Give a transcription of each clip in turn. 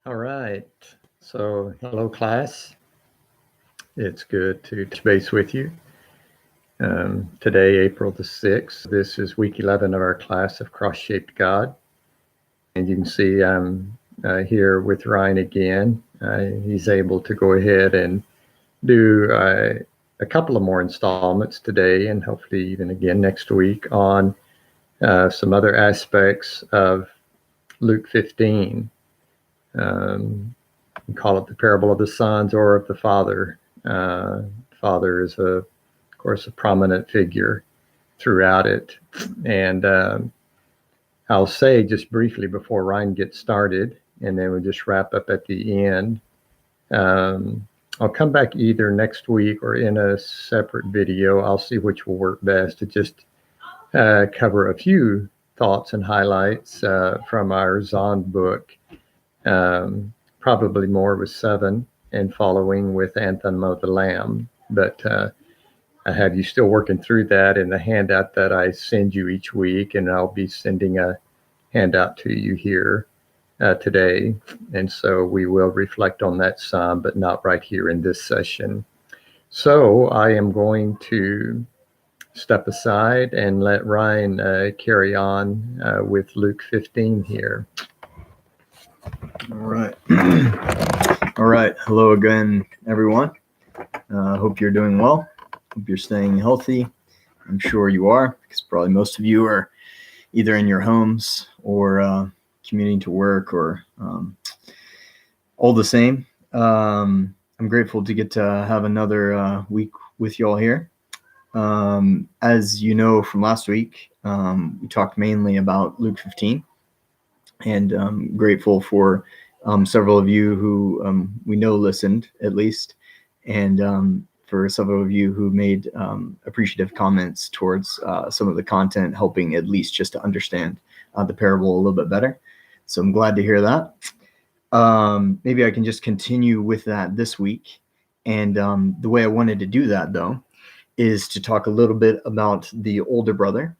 All right. So, hello, class. It's good to touch base with you. Today, April the 6th, this is week 11 of our class of Cross Shaped God. And you can see I'm here with Ryan again. He's able to go ahead and do a couple of more installments today and hopefully even again next week on some other aspects of Luke 15. We call it the parable of the sons or of the father. Father is, of course, a prominent figure throughout it. And I'll say just briefly before Ryan gets started, and then we'll just wrap up at the end. I'll come back either next week or in a separate video. I'll see which will work best to just cover a few thoughts and highlights from our Zond book. Probably more with 7 and following with Anthem of the Lamb. But I have you still working through that in the handout that I send you each week, and I'll be sending a handout to you here today. And so we will reflect on that some, but not right here in this session. So I am going to step aside and let Ryan carry on with Luke 15 here. All right. All right. Hello again, everyone. Hope you're doing well. Hope you're staying healthy. I'm sure you are, because probably most of you are either in your homes or commuting to work or all the same. I'm grateful to get to have another week with you all here. As you know from last week, we talked mainly about Luke 15. And I'm grateful for several of you who we know listened, at least, and for several of you who made appreciative comments towards some of the content, helping at least just to understand the parable a little bit better. So I'm glad to hear that. Maybe I can just continue with that this week. And the way I wanted to do that, though, is to talk a little bit about the older brother.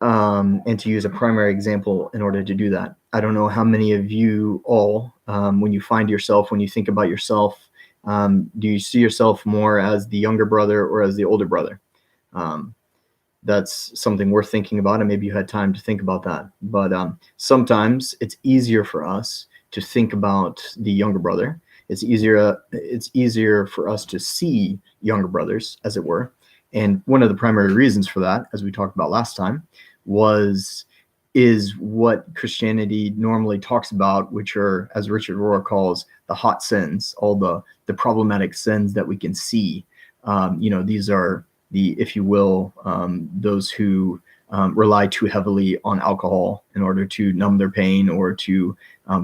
And to use a primary example in order to do that. I don't know how many of you all, when you think about yourself, do you see yourself more as the younger brother or as the older brother? That's something worth thinking about, and maybe you had time to think about that. But sometimes it's easier for us to think about the younger brother. It's easier for us to see younger brothers, as it were. And one of the primary reasons for that, as we talked about last time, is what Christianity normally talks about, which are, as Richard Rohr calls, the hot sins, all the problematic sins that we can see. These are if you will, those who rely too heavily on alcohol in order to numb their pain or to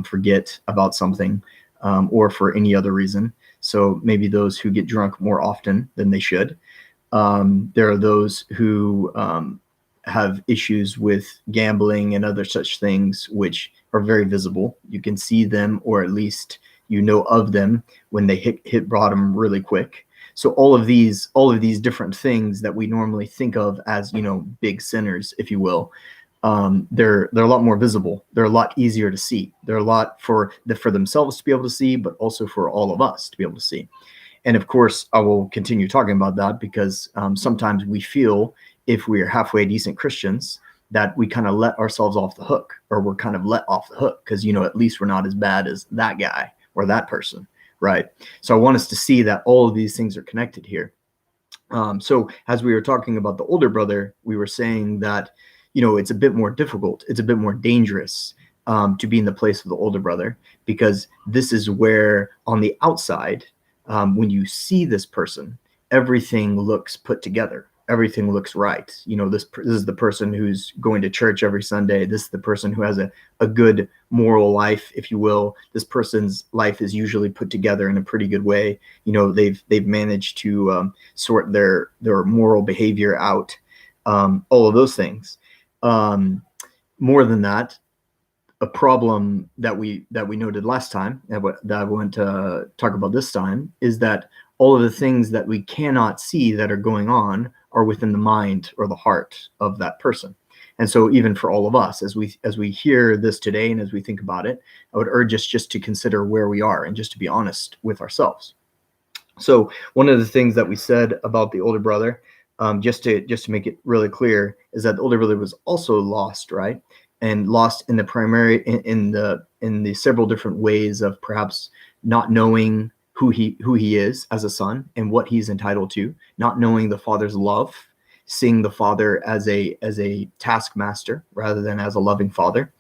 forget about something, or for any other reason. So maybe those who get drunk more often than they should. There are those who have issues with gambling and other such things, which are very visible. You can see them, or at least you know of them when they hit bottom really quick. So all of these different things that we normally think of as, big sinners, if you will, they're a lot more visible. They're a lot easier to see. They're a lot for themselves to be able to see, but also for all of us to be able to see. And of course, I will continue talking about that because sometimes we feel, if we are halfway decent Christians, that we kind of let ourselves off the hook, or we're kind of let off the hook because, at least we're not as bad as that guy or that person, right? So I want us to see that all of these things are connected here. So as we were talking about the older brother, we were saying that, it's a bit more difficult. It's a bit more dangerous to be in the place of the older brother, because this is where on the outside, when you see this person, everything looks put together. Everything looks right. This is the person who's going to church every Sunday. This is the person who has a good moral life, if you will. This person's life is usually put together in a pretty good way. They've managed to sort their moral behavior out. All of those things. More than that, a problem that we noted last time, that I want to talk about this time, is that all of the things that we cannot see that are going on are within the mind or the heart of that person. And so even for all of us, as we hear this today and as we think about it, I would urge us just to consider where we are and just to be honest with ourselves. So one of the things that we said about the older brother, just to make it really clear, is that the older brother was also lost, right? And lost in the primary in the several different ways of perhaps not knowing who he is as a son and what he's entitled to, not knowing the father's love, seeing the father as a taskmaster rather than as a loving father.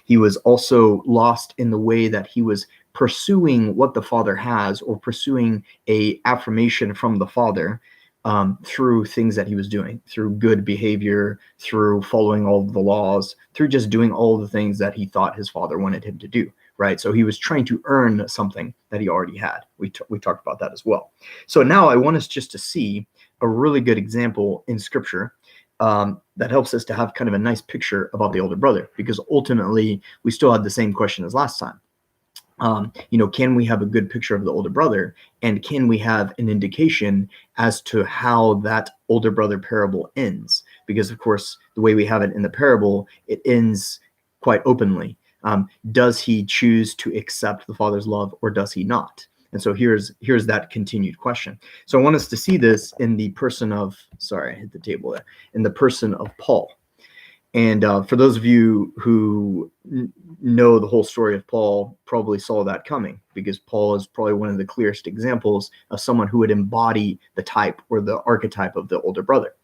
He was also lost in the way that he was pursuing what the father has, or pursuing a affirmation from the father, through things that he was doing, through good behavior, through following all of the laws, through just doing all the things that he thought his father wanted him to do, right? So he was trying to earn something that he already had. We talked about that as well. So now I want us just to see a really good example in Scripture that helps us to have kind of a nice picture about the older brother, because ultimately we still had the same question as last time. Can we have a good picture of the older brother, and can we have an indication as to how that older brother parable ends? Because of course, the way we have it in the parable, it ends quite openly. Does he choose to accept the father's love, or does he not? And so here's that continued question. So I want us to see this in the person of, sorry, I hit the table there, in the person of Paul. And for those of you who know the whole story of Paul, probably saw that coming, because Paul is probably one of the clearest examples of someone who would embody the type or the archetype of the older brother.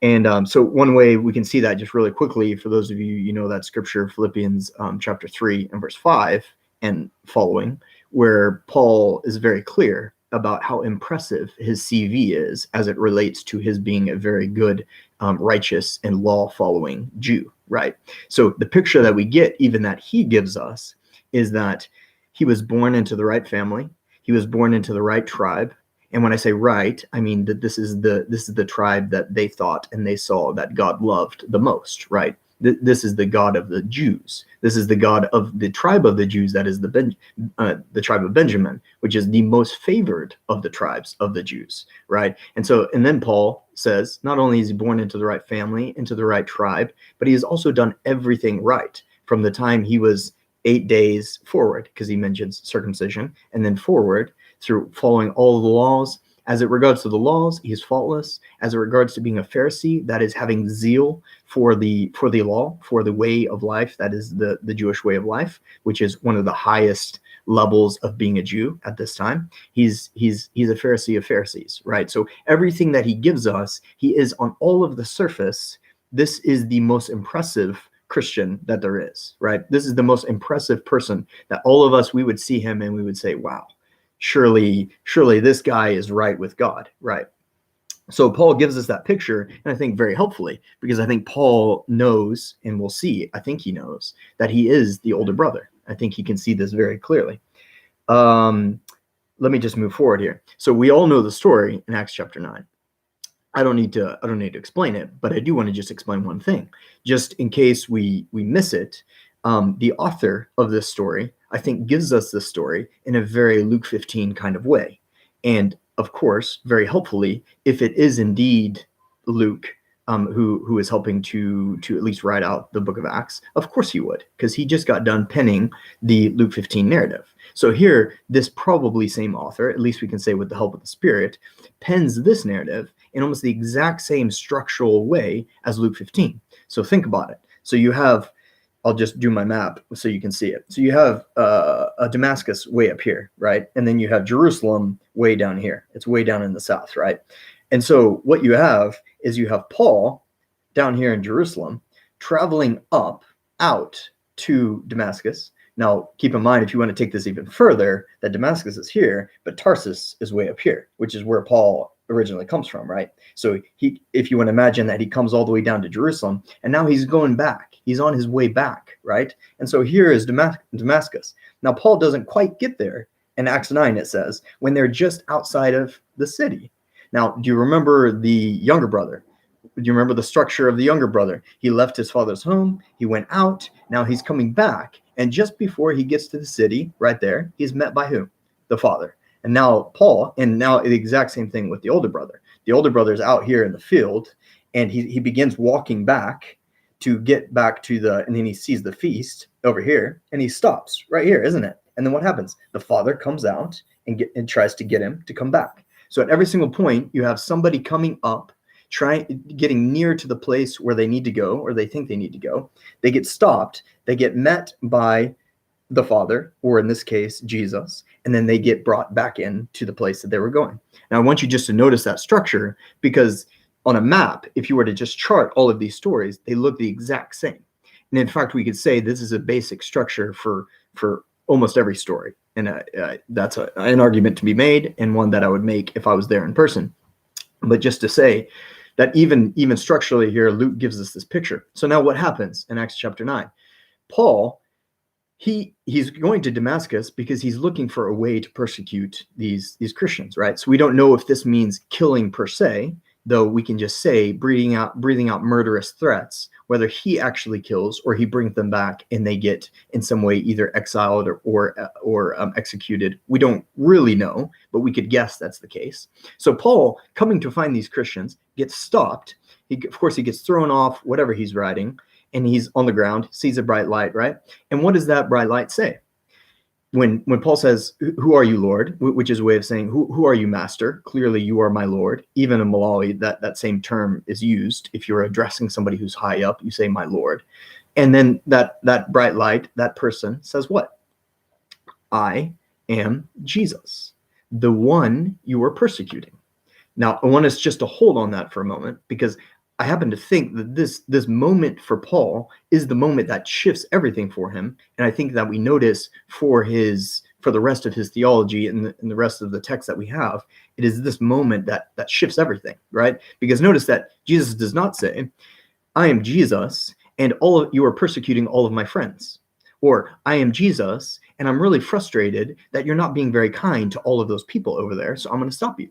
And so one way we can see that just really quickly, for those of you, that scripture, Philippians chapter 3 and verse 5 and following, where Paul is very clear about how impressive his CV is as it relates to his being a very good, righteous and law-following Jew, right? So the picture that we get, even that he gives us, is that he was born into the right family. He was born into the right tribe. And when I say right, I mean that this is the tribe that they thought and they saw that God loved the most, right? This is the God of the Jews. This is the God of the tribe of the Jews, that is the tribe of Benjamin, which is the most favored of the tribes of the Jews, right? And then Paul says, not only is he born into the right family, into the right tribe, but he has also done everything right from the time he was 8 days forward, because he mentions circumcision, and then forward through following all of the laws. As it regards to the laws, he is faultless. As it regards to being a Pharisee, that is having zeal for the law, for the way of life, that is the Jewish way of life, which is one of the highest levels of being a Jew at this time. He's a Pharisee of Pharisees, right? So everything that he gives us, he is on all of the surface. This is the most impressive Christian that there is, right? This is the most impressive person that all of us, we would see him and we would say, wow, surely this guy is right with God, right? So Paul gives us that picture, and I think very helpfully, because I think Paul knows, and we'll see, I think he knows that he is the older brother. I think he can see this very clearly. Let me just move forward here. So we all know the story in Acts chapter 9. I don't need to explain it, but I do want to just explain one thing, just in case we miss it. The author of this story, I think, gives us this story in a very Luke 15 kind of way. And of course, very helpfully, if it is indeed Luke who is helping to at least write out the book of Acts, of course he would, because he just got done penning the Luke 15 narrative. So here, this probably same author, at least we can say with the help of the Spirit, pens this narrative in almost the exact same structural way as Luke 15. So think about it. So you have, I'll just do my map so you can see it. So you have a Damascus way up here, right? And then you have Jerusalem way down here. It's way down in the south, right? And so what you have is you have Paul down here in Jerusalem traveling out to Damascus. Now, keep in mind, if you want to take this even further, that Damascus is here, but Tarsus is way up here, which is where Paul originally comes from, right? So if you want to imagine that he comes all the way down to Jerusalem, and now he's going back. He's on his way back, right? And so here is Damascus. Now, Paul doesn't quite get there. In Acts 9, it says, when they're just outside of the city. Now, do you remember the younger brother? Do you remember the structure of the younger brother? He left his father's home. He went out. Now he's coming back. And just before he gets to the city, right there, he's met by who? The father. And now Paul, and now the exact same thing with the older brother. The older brother is out here in the field, and he begins walking back. to get back to and then he sees the feast over here, and he stops right here, isn't it? And then what happens? The father comes out and tries to get him to come back. So at every single point, you have somebody coming up, getting near to the place where they need to go, or they think they need to go. They get stopped. They get met by the Father, or in this case, Jesus, and then they get brought back into the place that they were going. Now, I want you just to notice that structure, because on a map, if you were to just chart all of these stories, they look the exact same. And in fact, we could say this is a basic structure for almost every story. And that's an argument to be made, and one that I would make if I was there in person. But just to say that even structurally here, Luke gives us this picture. So now what happens in Acts chapter 9? Paul, he's going to Damascus because he's looking for a way to persecute these Christians, right? So we don't know if this means killing per se, though we can just say breathing out murderous threats, whether he actually kills or he brings them back and they get in some way either exiled or executed. We don't really know, but we could guess that's the case. So Paul, coming to find these Christians, gets stopped. Of course, he gets thrown off whatever he's riding, and he's on the ground, sees a bright light, right? And what does that bright light say? When Paul says, "Who are you, Lord?" which is a way of saying, who are you, Master? Clearly, you are my Lord. Even in Malawi, that same term is used. If you're addressing somebody who's high up, you say, "My Lord." And then that bright light, that person says what? I am Jesus, the one you are persecuting. Now, I want us just to hold on that for a moment, because I happen to think that this moment for Paul is the moment that shifts everything for him. And I think that we notice for the rest of his theology and the rest of the text that we have, it is this moment that shifts everything, right? Because notice that Jesus does not say, "I am Jesus, and you are persecuting all of my friends," or "I am Jesus, and I'm really frustrated that you're not being very kind to all of those people over there, so I'm going to stop you."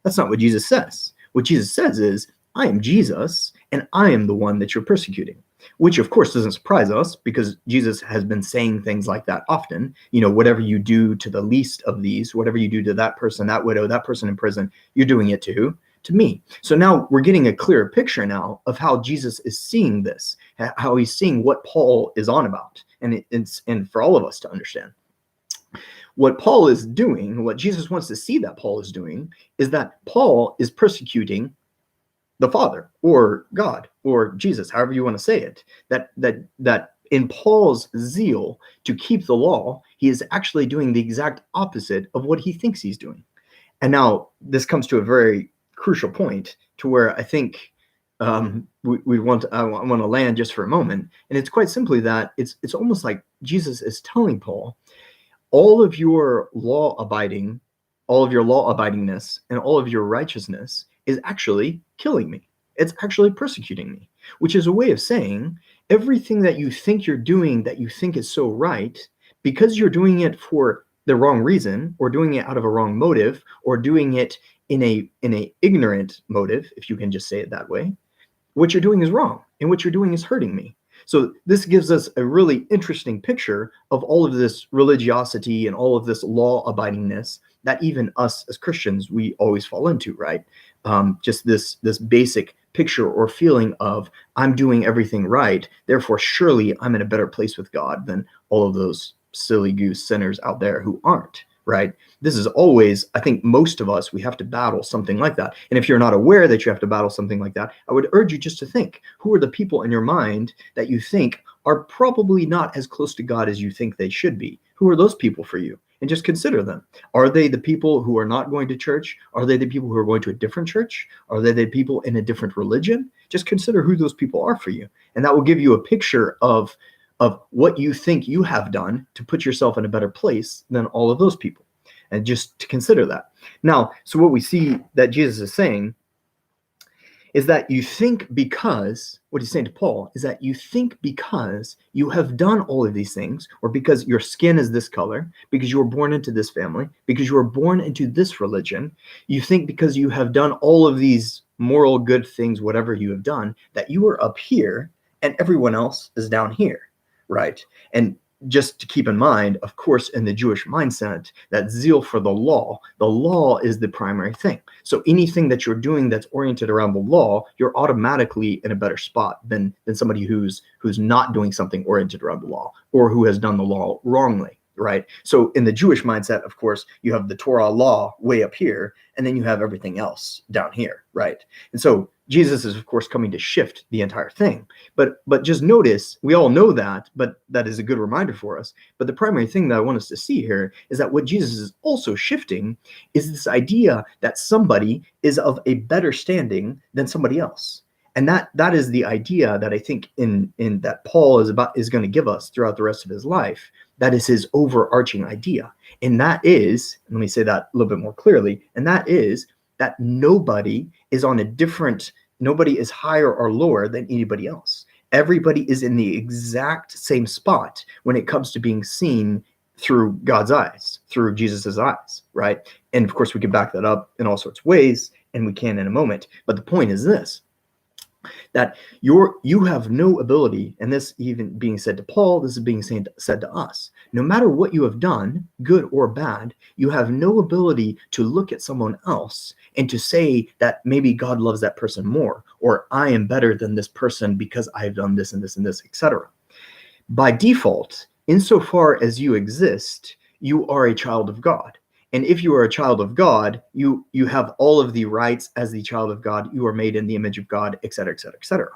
That's not what Jesus says. What Jesus says is, "I am Jesus, and I am the one that you're persecuting," which of course doesn't surprise us, because Jesus has been saying things like that often. Whatever you do to the least of these, whatever you do to that person, that widow, that person in prison, you're doing it to who? To me. So now we're getting a clearer picture now of how Jesus is seeing this, how he's seeing what Paul is on about, and for all of us to understand. What Paul is doing, what Jesus wants to see that Paul is doing, is that Paul is persecuting the Father, or God, or Jesus, however you want to say it. That in Paul's zeal to keep the law, he is actually doing the exact opposite of what he thinks he's doing. And now this comes to a very crucial point, to where I think I want to land just for a moment. And it's quite simply that it's almost like Jesus is telling Paul, all of your law abidingness and all of your righteousness is actually killing me. It's actually persecuting me, which is a way of saying everything that you think you're doing that you think is so right, because you're doing it for the wrong reason, or doing it out of a wrong motive, or doing it in a ignorant motive, if you can just say it that way, what you're doing is wrong, and what you're doing is hurting me. So this gives us a really interesting picture of all of this religiosity and all of this law abidingness that even us as Christians, we always fall into, right? Just this basic picture or feeling of, I'm doing everything right, therefore surely I'm in a better place with God than all of those silly goose sinners out there who aren't, right? This is always, I think most of us, we have to battle something like that. And if you're not aware that you have to battle something like that, I would urge you just to think, who are the people in your mind that you think are probably not as close to God as you think they should be? Who are those people for you? And just consider them. Are they the people who are not going to church? Are they the people who are going to a different church? Are they the people in a different religion? Just consider who those people are for you. And that will give you a picture of what you think you have done to put yourself in a better place than all of those people. And just to consider that. Now, so what we see that Jesus is saying is that you think because, what he's saying to Paul, is that you think because you have done all of these things, or because your skin is this color, because you were born into this family, because you were born into this religion, you think because you have done all of these moral good things, whatever you have done, that you are up here and everyone else is down here, right? And just to keep in mind, of course, in the Jewish mindset, that zeal for the law is the primary thing. So anything that you're doing that's oriented around the law, you're automatically in a better spot than somebody who's not doing something oriented around the law, or who has done the law wrongly, right? So in the Jewish mindset, of course, you have the Torah law way up here, and then you have everything else down here, right? And so Jesus is, of course, coming to shift the entire thing. But just notice, we all know that, but that is a good reminder for us. But the primary thing that I want us to see here is that what Jesus is also shifting is this idea that somebody is of a better standing than somebody else. And that is the idea that I think in that Paul is going to give us throughout the rest of his life. That is his overarching idea. And that is, let me say that a little bit more clearly, and that is that nobody is higher or lower than anybody else. Everybody is in the exact same spot when it comes to being seen through God's eyes, through Jesus's eyes, right? And of course, we can back that up in all sorts of ways, and we can in a moment. But the point is this, that you have no ability, and this even being said to Paul, this is being said to us. No matter what you have done, good or bad, you have no ability to look at someone else and to say that maybe God loves that person more, or I am better than this person because I've done this and this and this, etc. By default, insofar as you exist, you are a child of God. And if you are a child of God, you have all of the rights as the child of God. You are made in the image of God, et cetera, et cetera, et cetera.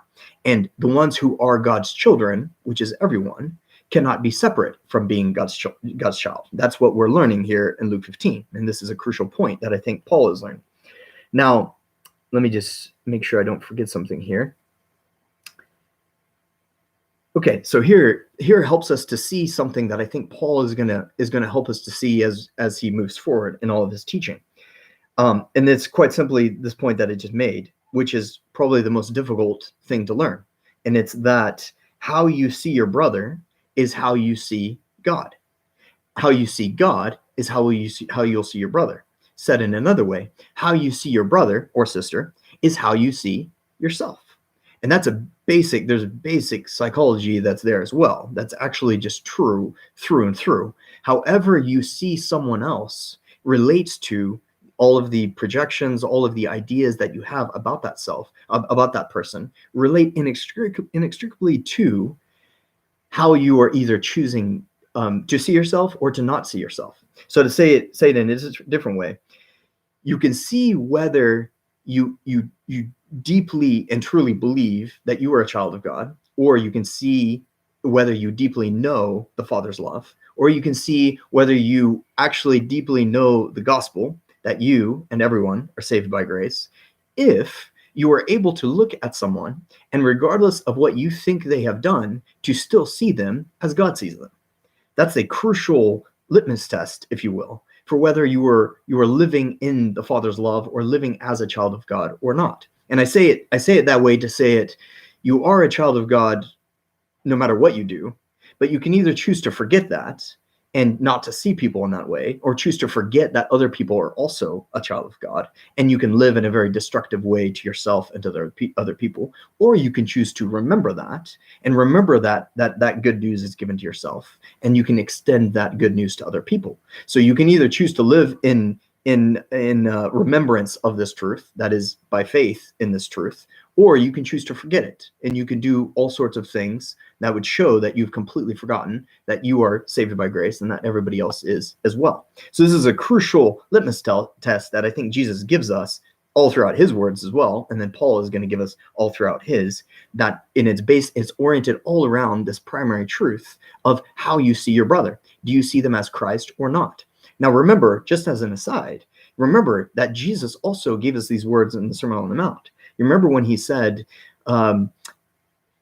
And the ones who are God's children, which is everyone, cannot be separate from being God's child. That's what we're learning here in Luke 15. And this is a crucial point that I think Paul is learning. Now, let me just make sure I don't forget something here. Okay, so here helps us to see something that I think Paul is gonna help us to see as he moves forward in all of his teaching. And it's quite simply this point that I just made, which is probably the most difficult thing to learn. And it's that how you see your brother is how you see God. How you see God is how you'll see your brother. Said in another way, how you see your brother or sister is how you see yourself. And there's a basic psychology that's there as well. That's actually just true through and through. However you see someone else relates to all of the projections, all of the ideas that you have about that self, about that person, relate inextricably to how you are either choosing to see yourself or to not see yourself. So to say it in a different way, you can see whether you deeply and truly believe that you are a child of God, or you can see whether you deeply know the Father's love, or you can see whether you actually deeply know the gospel, that you and everyone are saved by grace, if you are able to look at someone and regardless of what you think they have done, to still see them as God sees them. That's a crucial litmus test, if you will, for whether you are living in the Father's love or living as a child of God or not. And I say it that way to say it, you are a child of God no matter what you do, but you can either choose to forget that and not to see people in that way, or choose to forget that other people are also a child of God, and you can live in a very destructive way to yourself and to other people, or you can choose to remember that and remember that good news is given to yourself, and you can extend that good news to other people. So you can either choose to live in remembrance of this truth, that is by faith in this truth, or you can choose to forget it, and you can do all sorts of things that would show that you've completely forgotten that you are saved by grace and that everybody else is as well. So this is a crucial litmus test that I think Jesus gives us all throughout his words as well, and then Paul is going to give us all throughout his, that in its base, it's oriented all around this primary truth of how you see your brother. Do you see them as Christ or not? Now remember, just as an aside, remember that Jesus also gave us these words in the Sermon on the Mount. You remember when he said,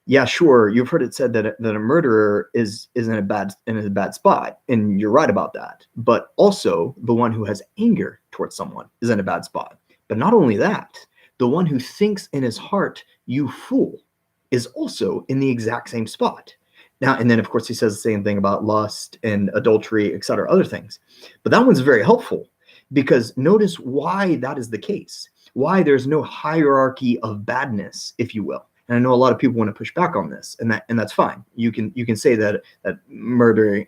yeah, sure, you've heard it said that a murderer is in a bad spot, and you're right about that. But also the one who has anger towards someone is in a bad spot. But not only that, the one who thinks in his heart, you fool, is also in the exact same spot. Now, and then of course he says the same thing about lust and adultery, etc., other things. But that one's very helpful, because notice why that is the case. Why there's no hierarchy of badness, if you will. And I know a lot of people want to push back on this, and that's fine. You can say that murdering,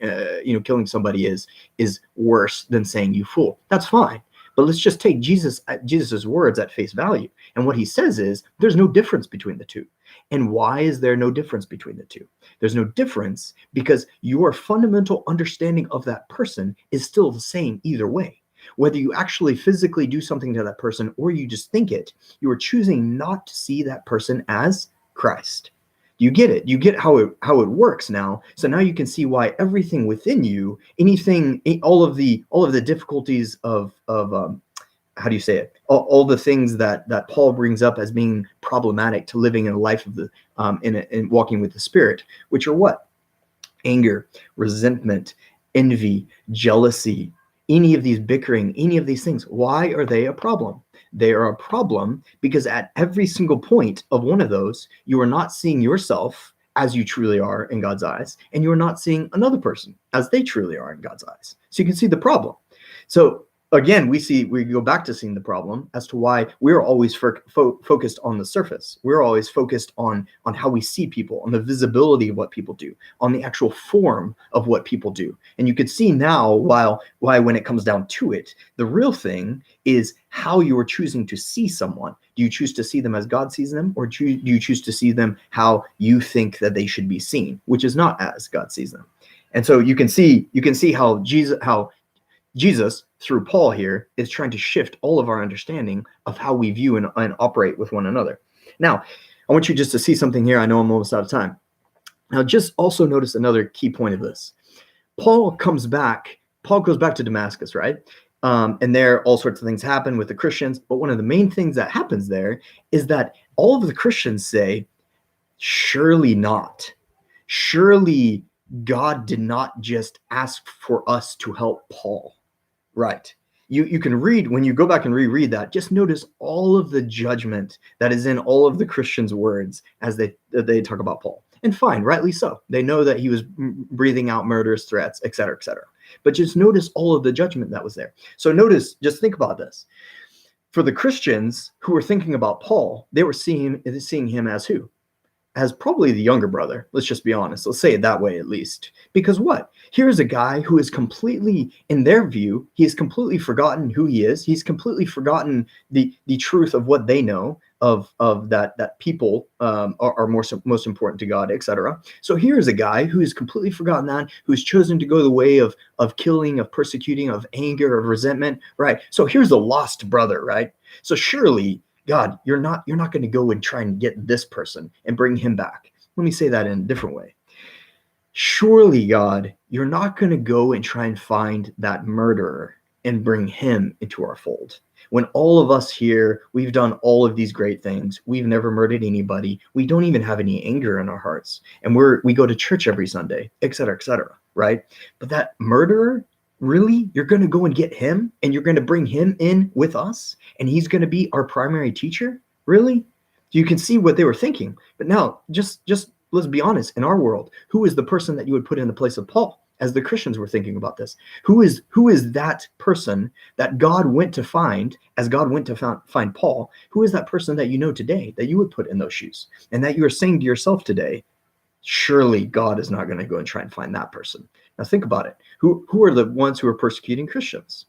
killing somebody is worse than saying you fool. That's fine. But let's just take Jesus's words at face value. And what he says is there's no difference between the two. And why is there no difference between the two? There's no difference because your fundamental understanding of that person is still the same either way. Whether you actually physically do something to that person or you just think it, you are choosing not to see that person as Christ. You get it. You get how it works now. So now you can see why everything within you, all of the difficulties of how do you say it? All the things that Paul brings up as being problematic to living in a life of the in walking with the Spirit, which are what? Anger, resentment, envy, jealousy, any of these bickering, any of these things. Why are they a problem? They are a problem because at every single point of one of those, you are not seeing yourself as you truly are in God's eyes, and you're not seeing another person as they truly are in God's eyes. So you can see the problem. So again, we go back to seeing the problem as to why we're always focused on the surface. We're always focused on how we see people, on the visibility of what people do, on the actual form of what people do. And you could see now why when it comes down to it, the real thing is how you are choosing to see someone. Do you choose to see them as God sees them, or do you choose to see them how you think that they should be seen, which is not as God sees them? And so you can see how Jesus, through Paul here, is trying to shift all of our understanding of how we view and operate with one another. Now, I want you just to see something here. I know I'm almost out of time. Now, just also notice another key point of this. Paul goes back to Damascus, right? And there all sorts of things happen with the Christians. But one of the main things that happens there is that all of the Christians say, surely not. Surely God did not just ask for us to help Paul. Right. You can read, when you go back and reread that, just notice all of the judgment that is in all of the Christians' words as they talk about Paul. And fine, rightly so. They know that he was breathing out murderous threats, et cetera, et cetera. But just notice all of the judgment that was there. So just think about this. For the Christians who were thinking about Paul, they were seeing him as who? As probably the younger brother. Let's just be honest. Let's say it that way at least. Because what? Here's a guy who is completely, in their view, he has completely forgotten who he is. He's completely forgotten the truth of what they know of that people are most important to God, etc. So here's a guy who has completely forgotten that, who's chosen to go the way of killing, of persecuting, of anger, of resentment, right? So here's a lost brother, right? So surely, God, you're not going to go and try and get this person and bring him back. Let me say that in a different way. Surely, God, you're not going to go and try and find that murderer and bring him into our fold. When all of us here, we've done all of these great things. We've never murdered anybody. We don't even have any anger in our hearts. And we go to church every Sunday, et cetera, right? But that murderer, really? You're going to go and get him and you're going to bring him in with us and he's going to be our primary teacher? Really? You can see what they were thinking. But now, just let's be honest, in our world, who is the person that you would put in the place of Paul as the Christians were thinking about this? Who is that person that God went to find as God went to find Paul? Who is that person that you know today that you would put in those shoes and that you are saying to yourself today, surely God is not going to go and try and find that person? Now think about it. Who are the ones who are persecuting Christians?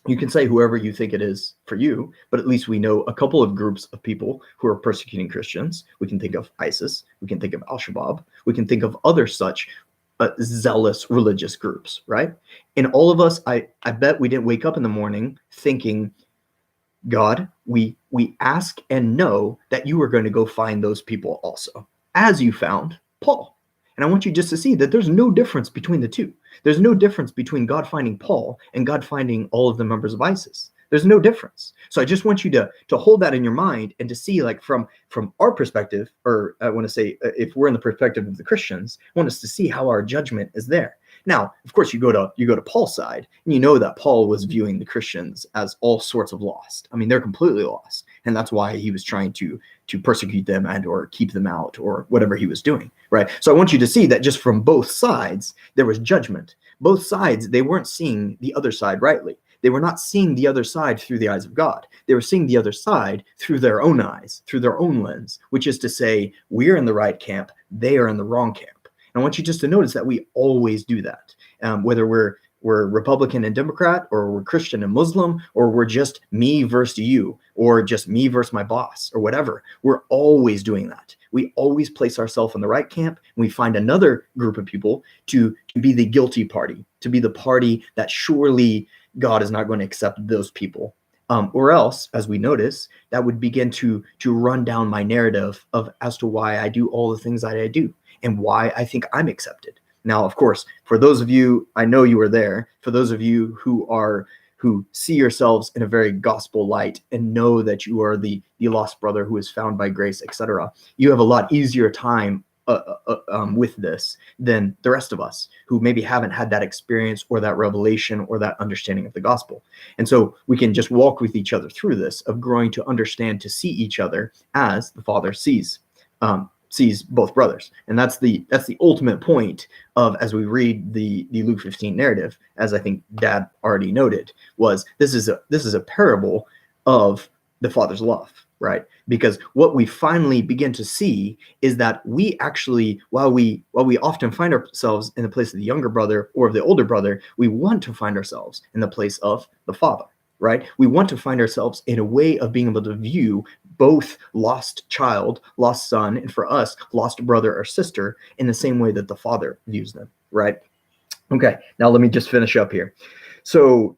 You can say whoever you think it is for you, but at least we know a couple of groups of people who are persecuting Christians. We can think of ISIS. We can think of Al-Shabaab. We can think of other such zealous religious groups, right? And all of us, I bet we didn't wake up in the morning thinking, God, we ask and know that you are going to go find those people also, as you found Paul. And I want you just to see that there's no difference between the two. There's no difference between God finding Paul and God finding all of the members of ISIS. There's no difference. So I just want you to hold that in your mind and to see, like, from our perspective, or I want to say, if we're in the perspective of the Christians, I want us to see how our judgment is there. Now, of course, you go to Paul's side, and you know that Paul was viewing the Christians as all sorts of lost. I mean, they're completely lost, and that's why he was trying to persecute them and or keep them out or whatever he was doing, right? So I want you to see that just from both sides, there was judgment. Both sides, they weren't seeing the other side rightly. They were not seeing the other side through the eyes of God. They were seeing the other side through their own eyes, through their own lens, which is to say, we're in the right camp, they are in the wrong camp. And I want you just to notice that we always do that, whether we're Republican and Democrat, or we're Christian and Muslim, or we're just me versus you, or just me versus my boss, or whatever. We're always doing that. We always place ourselves in the right camp, and we find another group of people to be the guilty party, to be the party that surely God is not going to accept those people. Or else, as we notice, that would begin to run down my narrative of as to why I do all the things that I do and why I think I'm accepted. Now, of course, for those of you, I know you were there, for those of you who see yourselves in a very gospel light and know that you are the lost brother who is found by grace, etc., you have a lot easier time with this than the rest of us who maybe haven't had that experience or that revelation or that understanding of the gospel. And so we can just walk with each other through this of growing to understand, to see each other as the Father sees both brothers. And that's the ultimate point of, as we read the Luke 15 narrative, as I think Dad already noted, was this is a parable of the Father's love, right? Because what we finally begin to see is that we actually, while we often find ourselves in the place of the younger brother or of the older brother, we want to find ourselves in the place of the Father, right? We want to find ourselves in a way of being able to view both lost child, lost son, and for us, lost brother or sister in the same way that the Father views them, right? Okay, now let me just finish up here. So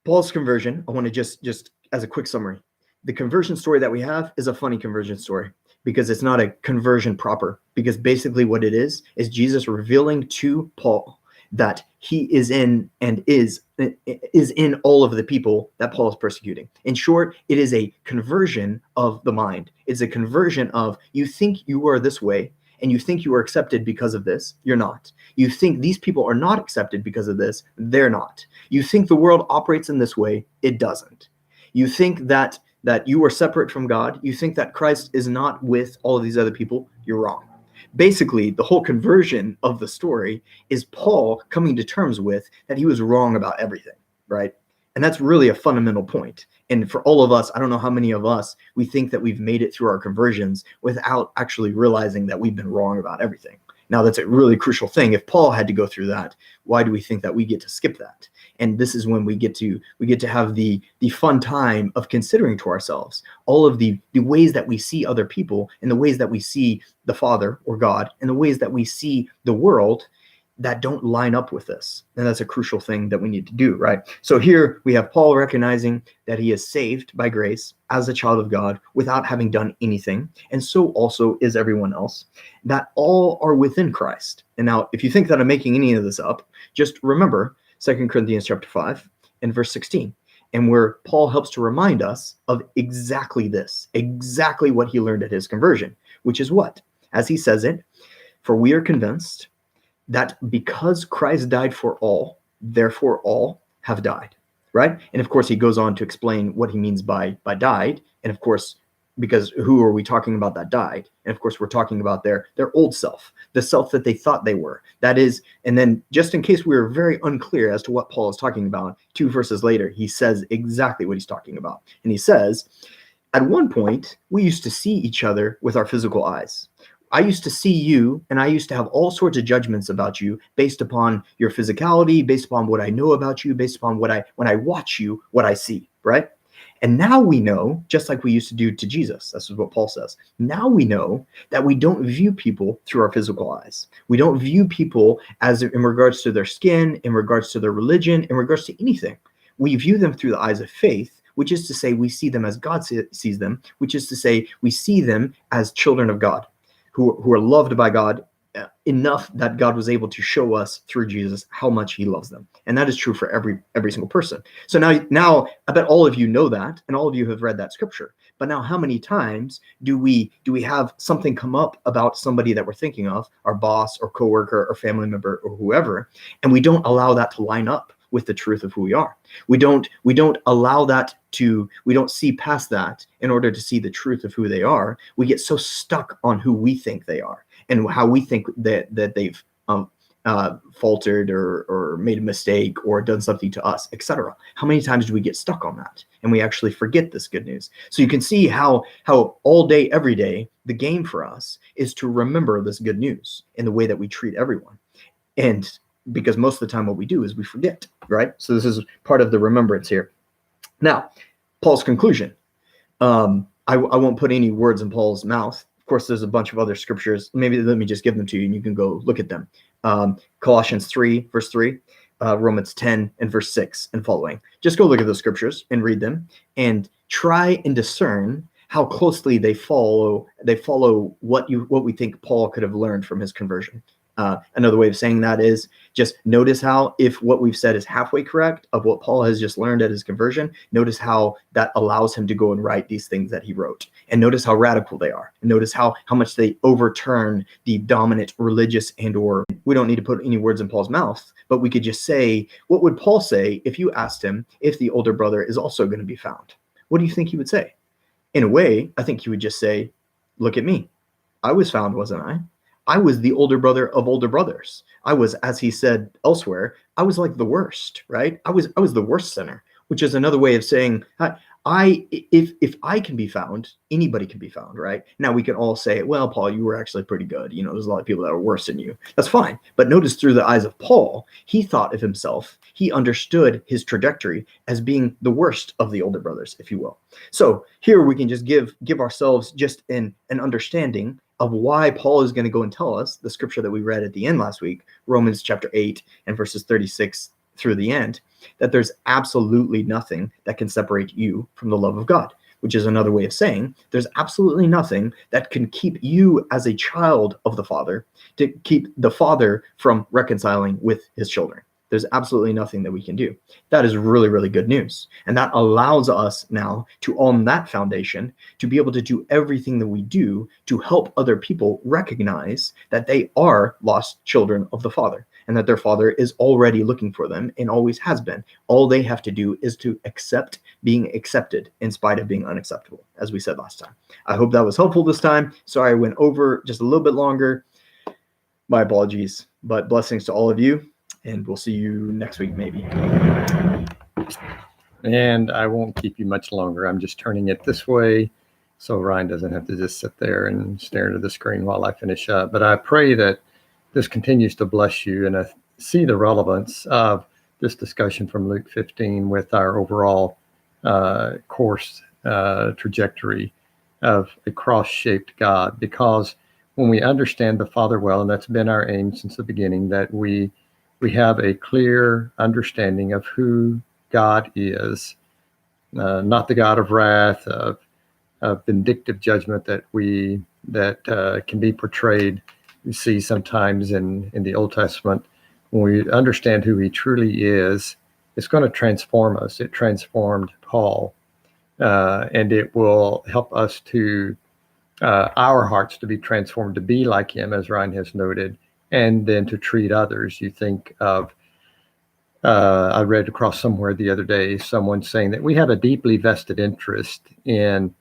Paul's conversion, I want to just as a quick summary, the conversion story that we have is a funny conversion story because it's not a conversion proper, because basically what it is Jesus revealing to Paul that he is in and is in all of the people that Paul is persecuting. In short, it is a conversion of the mind. It's a conversion of, you think you are this way and you think you are accepted because of this, you're not. You think these people are not accepted because of this, they're not. You think the world operates in this way, it doesn't. You think that you are separate from God, you think that Christ is not with all of these other people, you're wrong. Basically, the whole conversion of the story is Paul coming to terms with that he was wrong about everything, right? And that's really a fundamental point. And for all of us, I don't know how many of us, we think that we've made it through our conversions without actually realizing that we've been wrong about everything. Now, that's a really crucial thing. If Paul had to go through that, why do we think that we get to skip that? And this is when we get to have the fun time of considering to ourselves all of the ways that we see other people and the ways that we see the Father or God and the ways that we see the world that don't line up with this. And that's a crucial thing that we need to do, right? So here we have Paul recognizing that he is saved by grace as a child of God without having done anything. And so also is everyone else, that all are within Christ. And now, if you think that I'm making any of this up, just remember 2 Corinthians chapter 5 and verse 16, and where Paul helps to remind us of exactly this, exactly what he learned at his conversion, which is what? As he says it, for we are convinced that because Christ died for all, therefore all have died, right? And of course, he goes on to explain what he means by died. And of course, because who are we talking about that died? And of course, we're talking about their old self, the self that they thought they were. That is, and then just in case we were very unclear as to what Paul is talking about, 2 verses later, he says exactly what he's talking about. And he says, at one point, we used to see each other with our physical eyes. I used to see you, and I used to have all sorts of judgments about you based upon your physicality, based upon what I know about you, based upon when I watch you, what I see, right? And now we know, just like we used to do to Jesus, this is what Paul says. Now we know that we don't view people through our physical eyes. We don't view people as in regards to their skin, in regards to their religion, in regards to anything. We view them through the eyes of faith, which is to say we see them as God sees them, which is to say we see them as children of God, who are loved by God enough that God was able to show us through Jesus how much he loves them. And that is true for every single person. So now I bet all of you know that, and all of you have read that scripture. But now how many times do we have something come up about somebody that we're thinking of, our boss or coworker or family member or whoever, and we don't allow that to line up with the truth of who we are? We don't allow that we don't see past that in order to see the truth of who they are. We get so stuck on who we think they are and how we think that they've faltered or made a mistake or done something to us, etc. How many times do we get stuck on that and we actually forget this good news? So you can see how all day, every day, the game for us is to remember this good news in the way that we treat everyone. And because most of the time what we do is we forget, right? So this is part of the remembrance here. Now, Paul's conclusion. I won't put any words in Paul's mouth. Of course, there's a bunch of other scriptures. Maybe let me just give them to you and you can go look at them. Colossians 3, verse 3, Romans 10 and verse 6 and following. Just go look at those scriptures and read them and try and discern how closely they follow what we think Paul could have learned from his conversion. Another way of saying that is just notice how, if what we've said is halfway correct of what Paul has just learned at his conversion, notice how that allows him to go and write these things that he wrote. And notice how radical they are. And notice how much they overturn the dominant religious or we don't need to put any words in Paul's mouth, but we could just say, what would Paul say if you asked him if the older brother is also going to be found? What do you think he would say? In a way, I think he would just say, look at me. I was found, wasn't I? I was the older brother of older brothers. I was, as he said elsewhere, I was like the worst, right? I was the worst sinner, which is another way of saying, if I can be found, anybody can be found, right? Now we can all say, well, Paul, you were actually pretty good. You know, there's a lot of people that are worse than you. That's fine. But notice through the eyes of Paul, he thought of himself, he understood his trajectory as being the worst of the older brothers, if you will. So here we can just give ourselves just an understanding of why Paul is going to go and tell us the scripture that we read at the end last week, Romans chapter 8 and verses 36 through the end, that there's absolutely nothing that can separate you from the love of God, which is another way of saying there's absolutely nothing that can keep you as a child of the Father, to keep the Father from reconciling with his children. There's absolutely nothing that we can do. That is really, really good news. And that allows us now to, on that foundation, to be able to do everything that we do to help other people recognize that they are lost children of the Father and that their Father is already looking for them and always has been. All they have to do is to accept being accepted in spite of being unacceptable, as we said last time. I hope that was helpful this time. Sorry I went over just a little bit longer. My apologies, but blessings to all of you. And we'll see you next week, maybe. And I won't keep you much longer. I'm just turning it this way so Ryan doesn't have to just sit there and stare into the screen while I finish up. But I pray that this continues to bless you, and I see the relevance of this discussion from Luke 15 with our overall course trajectory of a cross-shaped God. Because when we understand the Father well, and that's been our aim since the beginning, that we have a clear understanding of who God is, not the God of wrath, of vindictive judgment that can be portrayed. We see sometimes in the Old Testament. When we understand who he truly is, it's going to transform us. It transformed Paul, and it will help us to our hearts to be transformed to be like him, as Ryan has noted. And then to treat others. You think of, I read across somewhere the other day, someone saying that we have a deeply vested interest in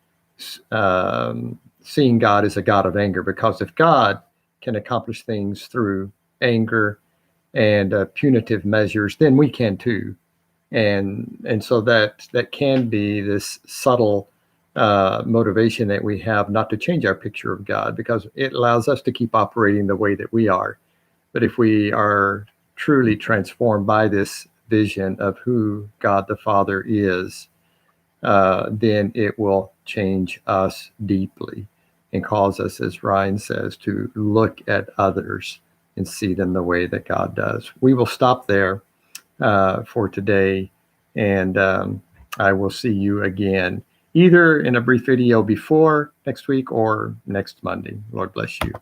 seeing God as a God of anger, because if God can accomplish things through anger and punitive measures, then we can too. And so that can be this subtle motivation that we have not to change our picture of God, because it allows us to keep operating the way that we are. But if we are truly transformed by this vision of who God the Father is, then it will change us deeply and cause us, as Ryan says, to look at others and see them the way that God does. We will stop there for today, and I will see you again, either in a brief video before next week or next Monday. Lord bless you.